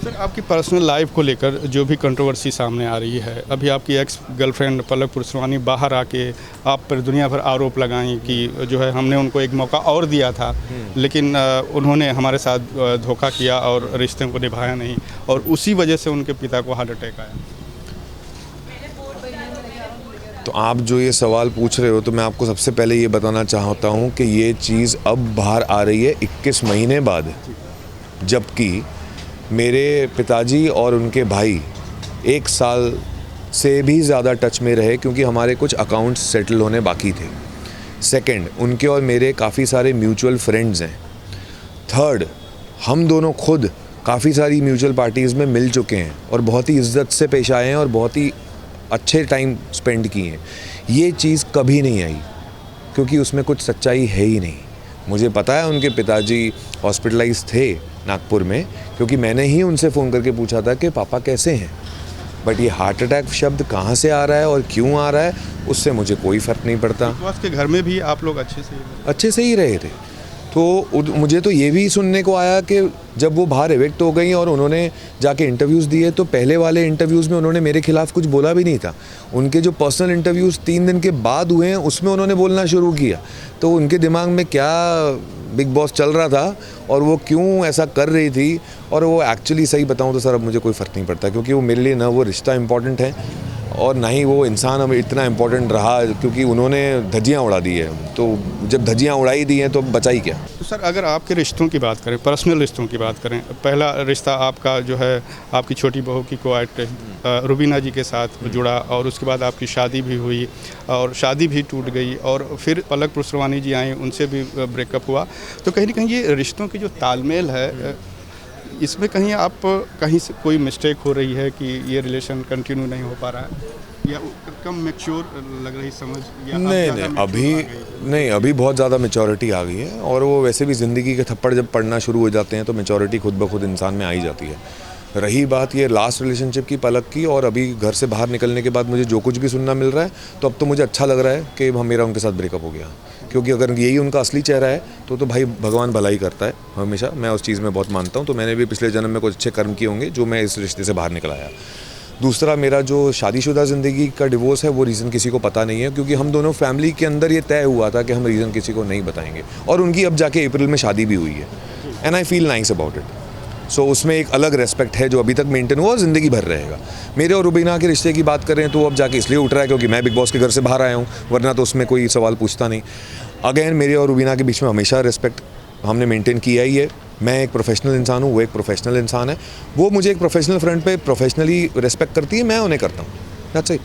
Sir, आपकी personal life को लेकर जो भी कंट्रोवर्सी सामने आ रही है, अभी आपकी एक्स गर्लफ्रेंड पलक पुरुषवानी बाहर आके आप पर दुनिया भर आरोप लगाई कि जो है हमने उनको एक मौका और दिया था, लेकिन उन्होंने हमारे साथ धोखा किया और रिश्ते को निभाया नहीं, और उसी वजह से उनके पिता को हार्ट अटैक आया। तो आप जो ये सवाल पूछ रहे हो, तो मैं आपको सबसे पहले ये बताना चाहता हूँ कि ये चीज़ अब बाहर आ रही है 21 महीने बाद, जबकि मेरे पिताजी और उनके भाई 1 साल से भी ज़्यादा टच में रहे, क्योंकि हमारे कुछ अकाउंट्स सेटल होने बाकी थे। सेकंड, उनके और मेरे काफ़ी सारे म्यूचुअल फ्रेंड्स हैं। थर्ड, हम दोनों खुद काफ़ी सारी म्यूचुअल पार्टीज़ में मिल चुके हैं और बहुत ही इज्जत से पेश आए हैं और बहुत ही अच्छे टाइम स्पेंड किए हैं। ये चीज़ कभी नहीं आई, क्योंकि उसमें कुछ सच्चाई है ही नहीं। मुझे पता है उनके पिताजी हॉस्पिटलाइज थे नागपुर में, क्योंकि मैंने ही उनसे फ़ोन करके पूछा था कि पापा कैसे हैं। बट ये हार्ट अटैक शब्द कहाँ से आ रहा है और क्यों आ रहा है, उससे मुझे कोई फ़र्क नहीं पड़ता। के घर में भी आप लोग अच्छे से ही रहे थे। तो मुझे तो ये भी सुनने को आया कि जब वो बाहर इवेक्ट हो गई और उन्होंने जाके इंटरव्यूज़ दिए, तो पहले वाले इंटरव्यूज़ में उन्होंने मेरे खिलाफ़ कुछ बोला भी नहीं था। उनके जो पर्सनल इंटरव्यूज़ 3 दिन के बाद हुए हैं, उसमें उन्होंने बोलना शुरू किया। तो उनके दिमाग में क्या बिग बॉस चल रहा था और वो क्यों ऐसा कर रही थी, और वो एक्चुअली सही बताऊँ तो सर अब मुझे कोई फ़र्क नहीं पड़ता, क्योंकि वो मेरे लिए ना वो रिश्ता इम्पॉर्टेंट है और ना ही वो इंसान अब इतना इम्पोर्टेंट रहा, क्योंकि उन्होंने धज्जियाँ उड़ा दी है। तो जब धज्जियाँ उड़ाई दी हैं तो बचा ही क्या। तो सर, अगर आपके रिश्तों की बात करें, पर्सनल रिश्तों की बात करें, पहला रिश्ता आपका जो है आपकी छोटी बहू की कोएट रुबीना जी के साथ जुड़ा, और उसके बाद आपकी शादी भी हुई और शादी भी टूट गई, और फिर पलक पुरुषवानी जी आई, उनसे भी ब्रेकअप हुआ। तो कहीं ना कहीं ये रिश्तों की जो तालमेल है, इसमें कहीं से कोई मिस्टेक हो रही है कि ये रिलेशन कंटिन्यू नहीं हो पा रहा है, या कम मैच्योर लग रही समझ, या नहीं, अभी बहुत ज़्यादा मैच्योरिटी आ गई है। और वो वैसे भी ज़िंदगी के थप्पड़ जब पड़ना शुरू हो जाते हैं तो मैच्योरिटी खुद ब खुद इंसान में आ ही जाती है। रही बात ये लास्ट रिलेशनशिप की, पलक की, और अभी घर से बाहर निकलने के बाद मुझे जो कुछ भी सुनना मिल रहा है, तो अब तो मुझे अच्छा लग रहा है कि मेरा उनके साथ ब्रेकअप हो गया। क्योंकि अगर यही उनका असली चेहरा है तो भाई भगवान भलाई करता है हमेशा। मैं उस चीज़ में बहुत मानता हूँ। तो मैंने भी पिछले जन्म में कुछ अच्छे कर्म किए होंगे जो मैं इस रिश्ते से बाहर निकल आया। दूसरा, मेरा जो शादीशुदा ज़िंदगी का डिवोर्स है, वो रीज़न किसी को पता नहीं है, क्योंकि हम दोनों फैमिली के अंदर ये तय हुआ था कि हम रीज़न किसी को नहीं बताएंगे। और उनकी अब जाके अप्रैल में शादी भी हुई है, and I feel nice about it. So उसमें एक अलग रेस्पेक्ट है जो अभी तक मेंटेन हुआ और ज़िंदगी भर रहेगा। मेरे और रुबीना के रिश्ते की बात करें तो अब जाके इसलिए उठ रहा है क्योंकि मैं बिग बॉस के घर से बाहर आया हूँ, वरना तो उसमें कोई सवाल पूछता नहीं। अगेन, मेरे और रुबीना के बीच में हमेशा रिस्पेक्ट हमने मेंटेन किया ही है। मैं एक प्रोफेशनल इंसान हूँ, वो एक प्रोफेशनल इंसान है। वो मुझे एक प्रोफेशनल फ्रंट पे प्रोफेशनली रिस्पेक्ट करती है, मैं उन्हें करता हूँ। That's it.